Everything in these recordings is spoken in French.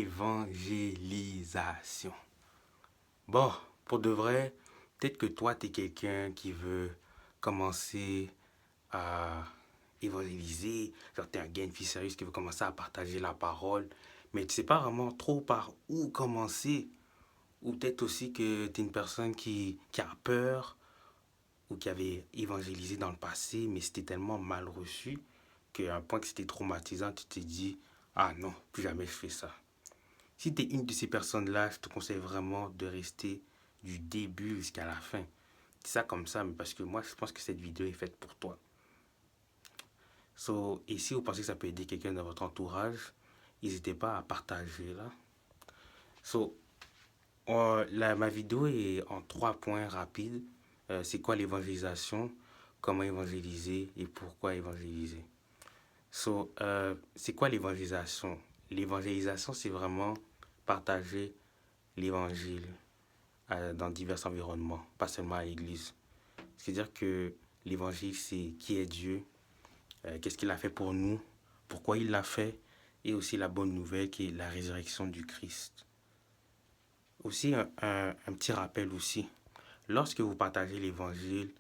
Évangélisation. Bon, pour de vrai, peut-être que toi, tu es quelqu'un qui veut commencer à évangéliser. Genre, tu es un gars, une fille sérieuse qui veut commencer à partager la parole. Mais tu sais pas vraiment trop par où commencer. Ou peut-être aussi que tu es une personne qui a peur ou qui avait évangélisé dans le passé, mais c'était tellement mal reçu qu'à un point que c'était traumatisant, tu t'es dit, ah non, plus jamais je fais ça. Si tu es une de ces personnes-là, je te conseille vraiment de rester du début jusqu'à la fin. Dis ça comme ça, mais parce que moi, je pense que cette vidéo est faite pour toi. Et si vous pensez que ça peut aider quelqu'un dans votre entourage, n'hésitez pas à partager là. Ma vidéo est en 3 points rapides. C'est quoi l'évangélisation, comment évangéliser et pourquoi évangéliser. C'est quoi l'évangélisation? L'évangélisation, c'est vraiment partager l'évangile dans divers environnements, pas seulement à l'église. C'est-à-dire que l'évangile, c'est qui est Dieu, qu'est-ce qu'il a fait pour nous, pourquoi il l'a fait, et aussi la bonne nouvelle qui est la résurrection du Christ. Aussi, un petit rappel aussi. Lorsque vous partagez l'évangile,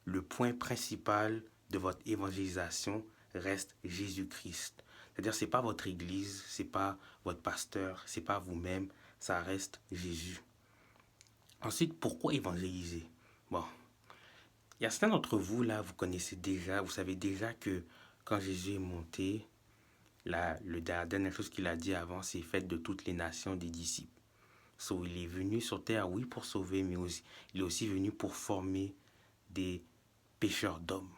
le point principal de votre évangélisation reste Jésus-Christ. C'est-à-dire, ce n'est pas votre église, ce n'est pas votre pasteur, ce n'est pas vous-même, ça reste Jésus. Ensuite, pourquoi évangéliser? Bon, il y a certains d'entre vous, là, vous connaissez déjà, vous savez déjà que quand Jésus est monté, la dernière chose qu'il a dit avant, c'est faites de toutes les nations des disciples. Il est venu sur terre, oui, pour sauver, mais aussi, il est aussi venu pour former des pécheurs d'hommes.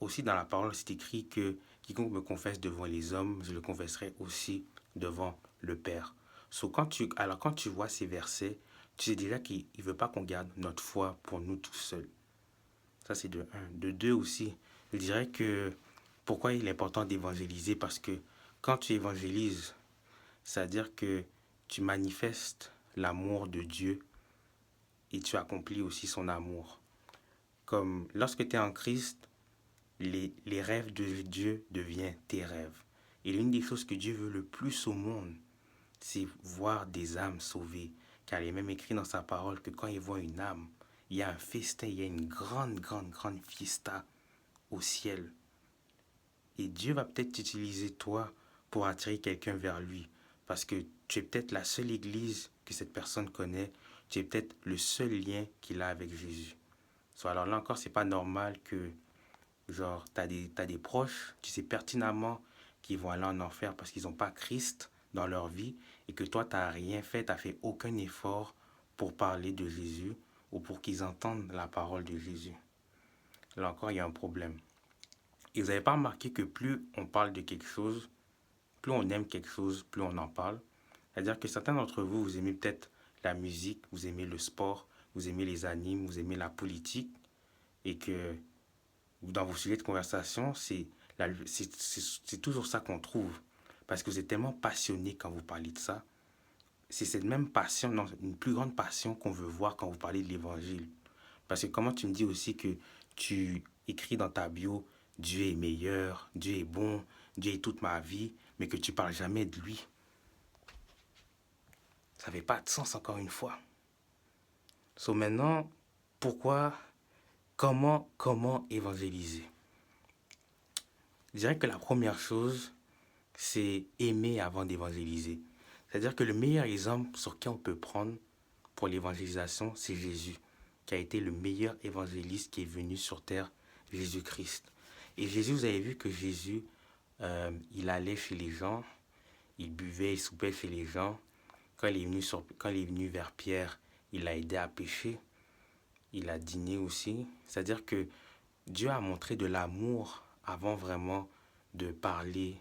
Aussi, dans la parole, c'est écrit que quiconque me confesse devant les hommes, je le confesserai aussi devant le Père. Quand tu vois ces versets, tu sais déjà qu'il ne veut pas qu'on garde notre foi pour nous tout seuls. Ça, c'est de un. De deux aussi, je dirais que pourquoi il est important d'évangéliser? Parce que quand tu évangélises, c'est-à-dire que tu manifestes l'amour de Dieu et tu accomplis aussi son amour. Comme lorsque tu es en Christ, les rêves de Dieu deviennent tes rêves. Et l'une des choses que Dieu veut le plus au monde, c'est voir des âmes sauvées. Car il est même écrit dans sa parole que quand il voit une âme, il y a un festin, il y a une grande fiesta au ciel. Et Dieu va peut-être t'utiliser toi pour attirer quelqu'un vers lui. Parce que tu es peut-être la seule église que cette personne connaît. Tu es peut-être le seul lien qu'il a avec Jésus. Alors là encore, c'est pas normal que genre, t'as des proches, tu sais pertinemment qu'ils vont aller en enfer parce qu'ils n'ont pas Christ dans leur vie et que toi, tu n'as rien fait, tu n'as fait aucun effort pour parler de Jésus ou pour qu'ils entendent la parole de Jésus. Là encore, il y a un problème. Et vous n'avez pas remarqué que plus on parle de quelque chose, plus on aime quelque chose, plus on en parle. C'est-à-dire que certains d'entre vous, vous aimez peut-être la musique, vous aimez le sport, vous aimez les animes, vous aimez la politique et que dans vos sujets de conversation, c'est toujours ça qu'on trouve. Parce que vous êtes tellement passionné quand vous parlez de ça. C'est cette même passion, non, une plus grande passion qu'on veut voir quand vous parlez de l'évangile. Parce que comment tu me dis aussi que tu écris dans ta bio, Dieu est meilleur, Dieu est bon, Dieu est toute ma vie, mais que tu parles jamais de lui. Ça n'avait pas de sens encore une fois. Maintenant, pourquoi, comment évangéliser? Je dirais que la première chose, c'est aimer avant d'évangéliser. C'est-à-dire que le meilleur exemple sur qui on peut prendre pour l'évangélisation, c'est Jésus, qui a été le meilleur évangéliste qui est venu sur terre, Jésus-Christ. Et Jésus, vous avez vu que Jésus, il allait chez les gens, il buvait, il soupait chez les gens. Quand il est venu vers Pierre, il l'a aidé à pêcher. Il a dîné aussi. C'est-à-dire que Dieu a montré de l'amour avant vraiment de parler,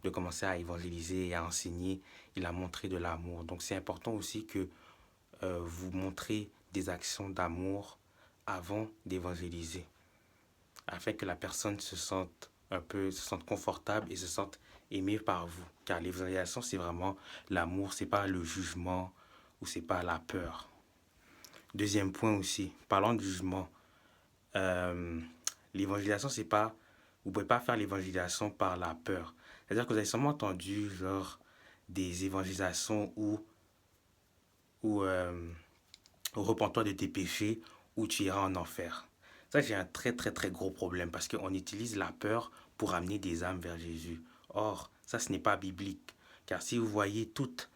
de commencer à évangéliser et à enseigner. Il a montré de l'amour. Donc c'est important aussi que vous montrez des actions d'amour avant d'évangéliser, afin que la personne se sente confortable et se sente aimée par vous. Car l'évangélisation, c'est vraiment l'amour, c'est pas le jugement ou c'est pas la peur. Deuxième point aussi, parlant du jugement, l'évangélisation, c'est pas, vous pouvez pas faire l'évangélisation par la peur. C'est-à-dire que vous avez sûrement entendu, genre, des évangélisations ou repens-toi de tes péchés ou tu iras en enfer. Ça, j'ai un très très très gros problème parce qu'on utilise la peur pour amener des âmes vers Jésus. Or, ça, ce n'est pas biblique. Car si vous voyez toutes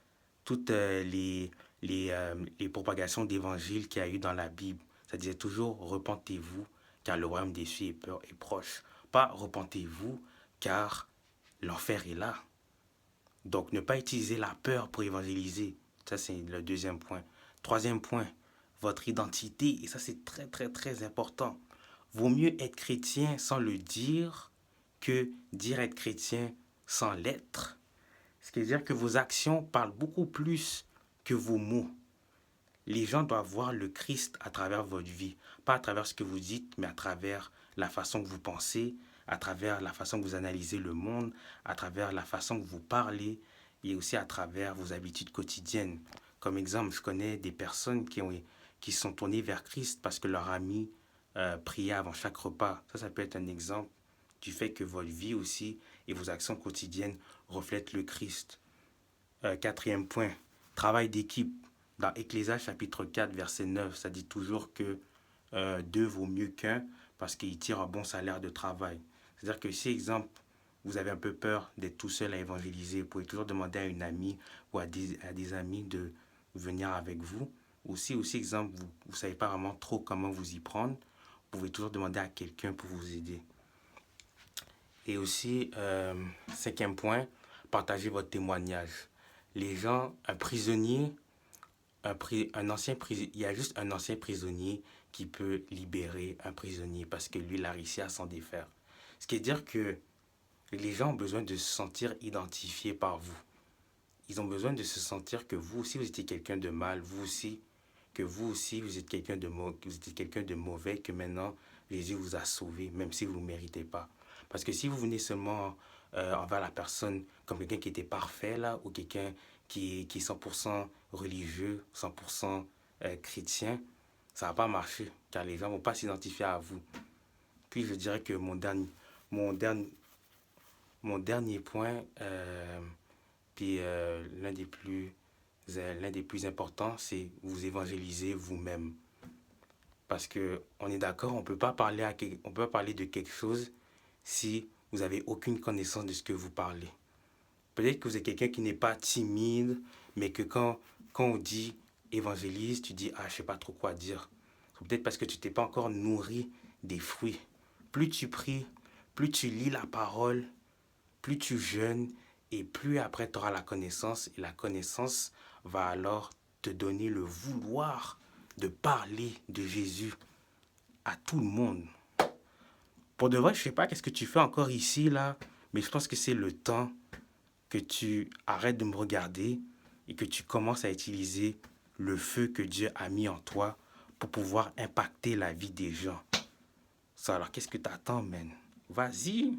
les propagations d'évangile qu'il y a eu dans la Bible, ça disait toujours repentez-vous car le royaume des cieux est proche. Pas repentez-vous car l'enfer est là. Donc, ne pas utiliser la peur pour évangéliser. Ça, c'est le deuxième point. Troisième point, votre identité. Et ça, c'est très, très, très important. Vaut mieux être chrétien sans le dire que dire être chrétien sans l'être. C'est-à-dire que vos actions parlent beaucoup plus que vos mots. Les gens doivent voir le Christ à travers votre vie. Pas à travers ce que vous dites, mais à travers la façon que vous pensez, à travers la façon que vous analysez le monde, à travers la façon que vous parlez et aussi à travers vos habitudes quotidiennes. Comme exemple, je connais des personnes qui sont tournées vers Christ parce que leur ami priait avant chaque repas. Ça peut être un exemple du fait que votre vie aussi et vos actions quotidiennes reflètent le Christ. Quatrième point, travail d'équipe. Dans Ecclésiaste chapitre 4, verset 9, ça dit toujours que deux vaut mieux qu'un parce qu'il tire un bon salaire de travail. C'est-à-dire que si, exemple, vous avez un peu peur d'être tout seul à évangéliser, vous pouvez toujours demander à une amie ou à des amis de venir avec vous. Ou si aussi, exemple, vous ne savez pas vraiment trop comment vous y prendre, vous pouvez toujours demander à quelqu'un pour vous aider. Et aussi, cinquième point, partagez votre témoignage. Les gens, un prisonnier, il y a juste un ancien prisonnier qui peut libérer un prisonnier parce que lui, il a réussi à s'en défaire. Ce qui veut dire que les gens ont besoin de se sentir identifiés par vous. Ils ont besoin de se sentir que vous aussi, vous étiez quelqu'un de mal, que vous aussi, vous êtes quelqu'un de mauvais, que maintenant, Jésus vous a sauvé, même si vous ne le méritez pas. Parce que si vous venez seulement envers la personne comme quelqu'un qui était parfait, là, ou quelqu'un qui est 100% religieux, 100% chrétien, ça ne va pas marcher, car les gens ne vont pas s'identifier à vous. Puis je dirais que mon dernier, mon dernier point, puis l'un des plus importants, c'est vous évangéliser vous-même. Parce que on est d'accord, on peut pas parler de quelque chose si vous n'avez aucune connaissance de ce que vous parlez. Peut-être que vous êtes quelqu'un qui n'est pas timide, mais que quand on dit évangélise, tu dis ah je sais pas trop quoi dire. Peut-être parce que tu t'es pas encore nourri des fruits. Plus tu pries, plus tu lis la parole, plus tu jeûnes et plus après tu auras la connaissance et la connaissance va alors te donner le vouloir de parler de Jésus à tout le monde. Pour de vrai, je sais pas qu'est-ce que tu fais encore ici là, mais je pense que c'est le temps que tu arrêtes de me regarder et que tu commences à utiliser le feu que Dieu a mis en toi pour pouvoir impacter la vie des gens. Ça, alors qu'est-ce que t'attends, man? Vas-y!